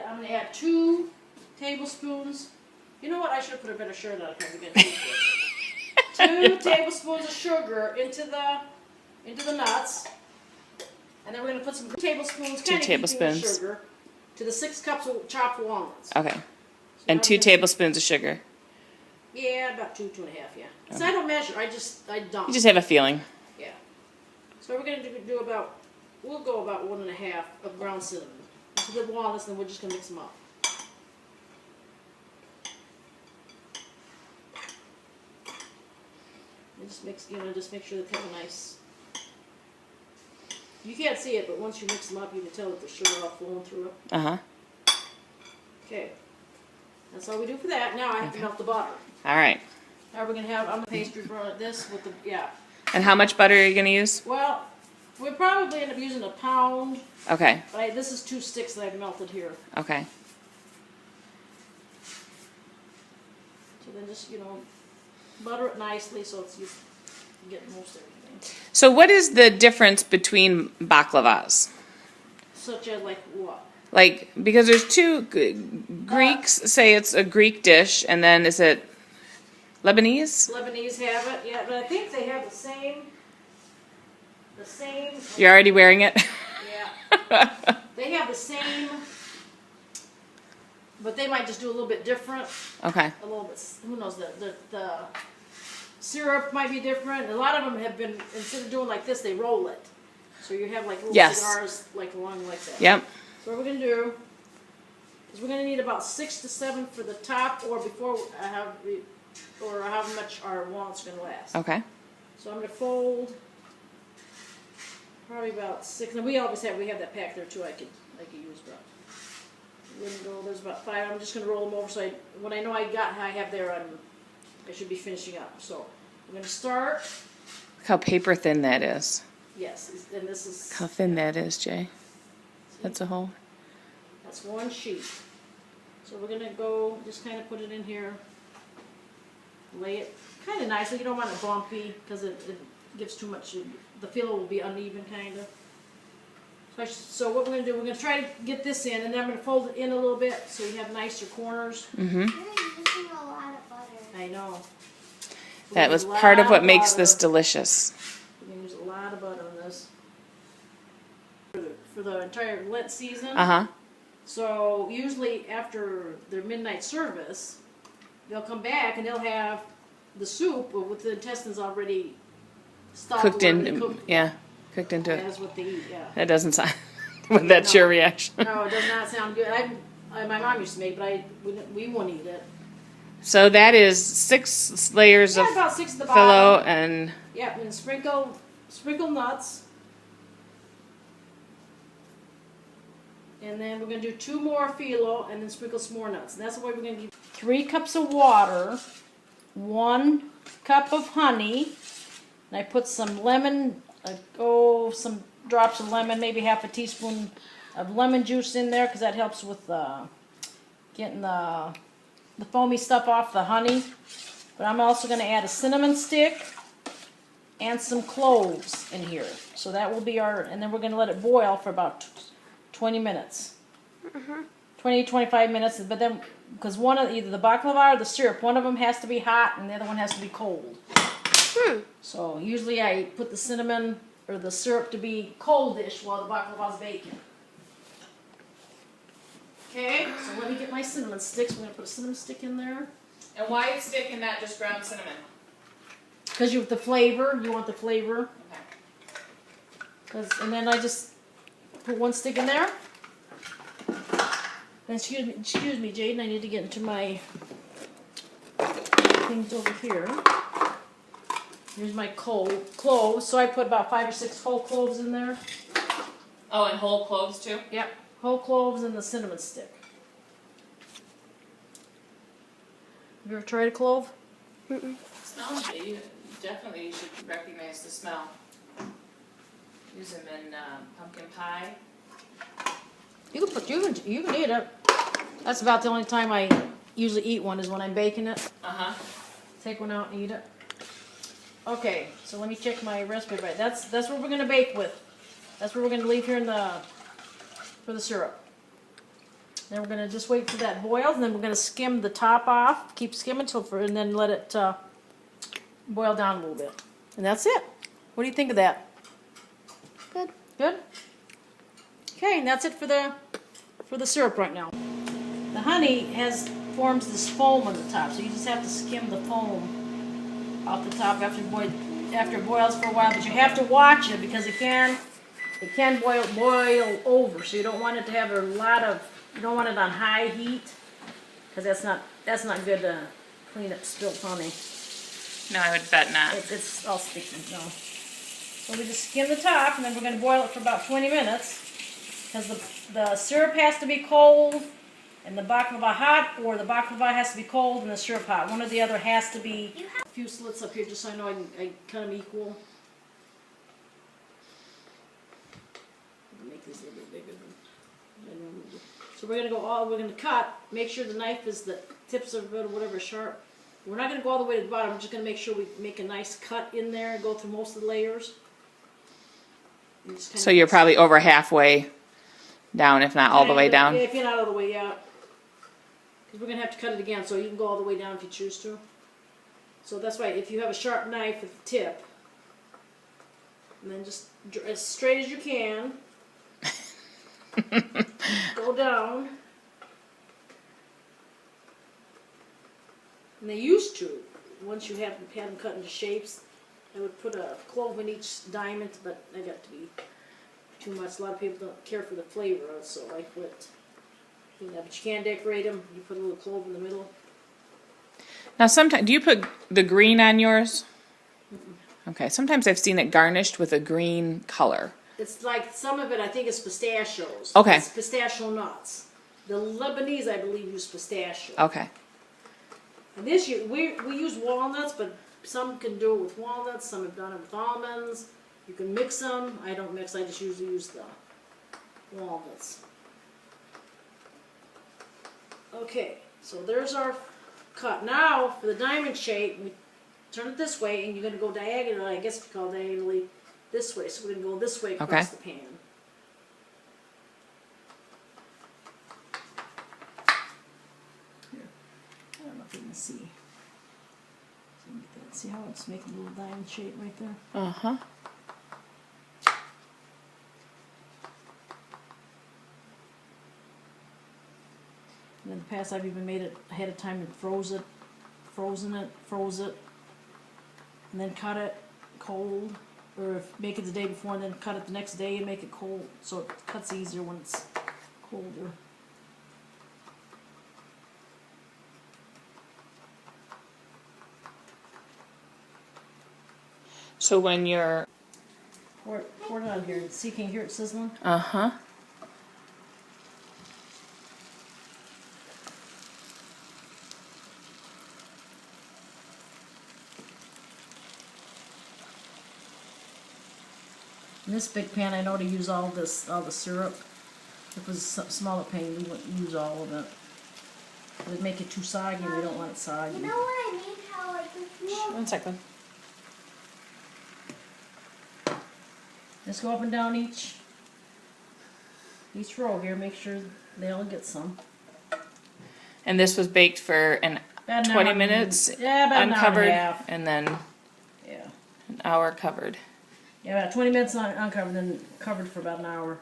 I'm going to add 2 tablespoons. You know what? I should have put a better shirt on again. 2 tablespoons of sugar into the nuts. And then we're going to put some tablespoons, 2 tablespoons of sugar to the 6 cups of chopped walnuts. Okay. So and 2 tablespoons of sugar. Yeah, about 2, 2.5, yeah. Okay. So I don't measure, I dump. You just have a feeling. Yeah. So we're going to we'll go about 1.5 of ground cinnamon. The walnuts, then we're just going to mix them up. And just make sure that they have a nice. You can't see it, but once you mix them up, you can tell that the sugar all flowing through it. Uh-huh. Okay. That's all we do for that. Now I have to melt the butter. All right. Now we're going to have, I'm going to pastry run this with the, And how much butter are you going to use? Well, we'll probably end up using 1 pound. Okay. But this is 2 sticks that I've melted here. Okay. So then just, butter it nicely so you get most everything. So what is the difference between baklavas? Such as like what? Like, because there's 2, Greeks say it's a Greek dish, and then is it Lebanese? Lebanese have it, yeah, but I think they have the same. You're already wearing it? Yeah. They have the same, but they might just do a little bit different. Okay. A little bit, who knows, the syrup might be different. A lot of them have been, instead of doing like this, they roll it. So you have like little cigars like along like that. Yep. So what we're going to do is we're going to need about 6 to 7 for the top or how much our walnuts are going to last. Okay. So I'm going to fold probably about 6. And we have that pack there too I could use, but there's about 5. I'm just going to roll them over so when I know I have there, I should be finishing up. So I'm going to start. Look how paper thin that is. Yes, and this is. Look how thin that is, Jay. That's a whole. That's 1 sheet. So we're going to go, just kind of put it in here. Lay it kind of nicely. You don't want it bumpy because it gives too much. The feel will be uneven kind of. So what we're going to do, we're going to try to get this in, and then I'm going to fold it in a little bit so you have nicer corners. Mm-hmm. You're using a lot of butter. I know. That was part of what makes this delicious. We're going to use a lot of butter on this. For the entire Lent season. Uh-huh. So usually after their midnight service, they'll come back and they'll have the soup with the intestines already stuffed. Cooked into it. That's what they eat, yeah. That doesn't sound. That's your reaction. No, it does not sound good. My mom used to make, but we won't eat it. So that is 6 layers of about 6 at the phyllo bottom. and. Yeah, and sprinkle nuts. And then we're going to do 2 more phyllo and then sprinkle some more nuts. And that's the way we're going to do 3 cups of water, 1 cup of honey, and I put some lemon, some drops of lemon, maybe half a teaspoon of lemon juice in there because that helps with getting the foamy stuff off the honey. But I'm also going to add a cinnamon stick and some cloves in here. So that will be and then we're going to let it boil for about 20 minutes. 20, 25 minutes, but then, because either the baklava or the syrup, one of them has to be hot and the other one has to be cold. So usually I put the cinnamon or the syrup to be coldish while the baklava's baking. Okay, so let me get my cinnamon sticks. We're going to put a cinnamon stick in there. And why stick and not just ground cinnamon? Because you want the flavor. Okay. And then I just put 1 stick in there. And excuse me, Jaden, I need to get into my things over here. Here's my cloves. So I put about 5 or 6 whole cloves in there. Oh, and whole cloves too? Yep, whole cloves and the cinnamon stick. Have you ever tried a clove? It smells good. You should recognize the smell. Use them in pumpkin pie. You can eat it. That's about the only time I usually eat one is when I'm baking it. Uh-huh. Take one out and eat it. Okay, so let me check my recipe right. That's what we're gonna bake with. That's what we're gonna leave here for the syrup. Then we're gonna just wait for that boil, and then we're gonna skim the top off. Keep skimming and then let it boil down a little bit. And that's it. What do you think of that? Good. Good? Okay, and that's it for the syrup right now. The honey forms this foam on the top, so you just have to skim the foam off the top after it boils for a while. But you have to watch it because it can boil over. So you don't want it to have you don't want it on high heat because that's not good to clean up spilt honey. No, I would bet not. It's all sticky. No. So we just skim the top, and then we're going to boil it for about 20 minutes because the syrup has to be cold and the baklava hot, or the baklava has to be cold and the syrup hot. One or the other has to be. A few slits up here just so I know I cut them equal. Make these a little bit bigger than. So we're going to cut. Make sure the knife is the tips of it or whatever sharp. We're not going to go all the way to the bottom. We're just going to make sure we make a nice cut in there and go through most of the layers. So you're probably over halfway down, if not all the way down. Yeah, if you're not all the way out. Because we're going to have to cut it again, so you can go all the way down if you choose to. So that's why if you have a sharp knife with the tip, and then just as straight as you can, go down. And they used to, once you had them cut into shapes, they would put a clove in each diamond, but that got to be too much. A lot of people don't care for the flavor of it, so I quit. But you can decorate them. You put a little clove in the middle. Now, sometimes do you put the green on yours? Okay. Sometimes I've seen it garnished with a green color. It's like some of it. I think is pistachios. Okay. It's pistachio nuts. The Lebanese, I believe, use pistachio. Okay. And this year we use walnuts, but some can do it with walnuts. Some have done it with almonds. You can mix them. I don't mix. I just usually use the walnuts. Okay, so there's our cut. Now for the diamond shape, we turn it this way, and you're going to go diagonally. I guess if you call diagonally this way. So we're going to go this way across the pan. Here, I don't know if you can see. See how it's making a little diamond shape right there? Uh-huh. And in the past I've even made it ahead of time and froze it, and then cut it cold, or make it the day before and then cut it the next day and make it cold, so it cuts easier when it's colder. So when you're... Pour it on here. See, can you hear it sizzling? Uh-huh. In this big pan, I know to use all the syrup. If it was a smaller pan, we wouldn't use all of it. It would make it too soggy, and we don't want it soggy. You know what I mean? How like this one? 1 second. Just go up and down each row here. Make sure they all get some. And this was baked for About 20 minutes, Yeah, about uncovered, an hour and then Yeah. an hour covered. Yeah, about 20 minutes uncovered, then covered for about an hour.